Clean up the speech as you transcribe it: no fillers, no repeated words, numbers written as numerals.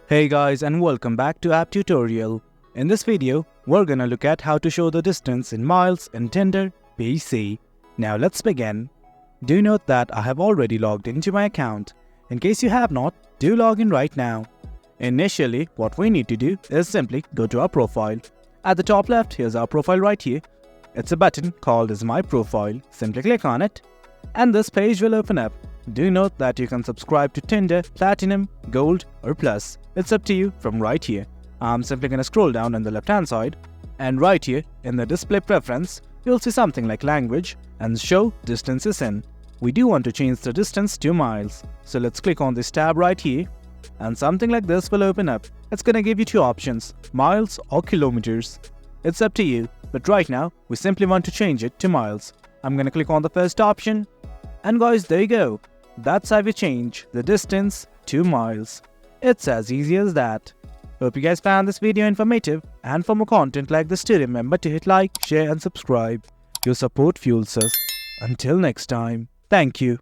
Hey guys, and welcome back to App Tutorial. In this video, we're gonna look at how to show the distance in miles in Tinder PC. Now let's begin. Do note that I have already logged into my account. In case you have not, do log in right now. Initially, what we need to do is simply go to our profile. At the top left, here's our profile right here. It's a button called as My Profile. Simply click on it, and this page will open up. Do note that you can subscribe to Tinder, Platinum, Gold or Plus. It's up to you from right here. I'm simply gonna scroll down on the left hand side, and right here in the display preference, you'll see something like language and show distances in. We do want to change the distance to miles. So let's click on this tab right here, and something like this will open up. It's gonna give you two options, miles or kilometers. It's up to you, but right now we simply want to change it to miles. I'm gonna click on the first option, and guys, there you go. That's how we change the distance to miles. It's as easy as that. Hope you guys found this video informative, and for more content like this, do remember to hit like, share and subscribe. Your support fuels us. Until next time, thank you.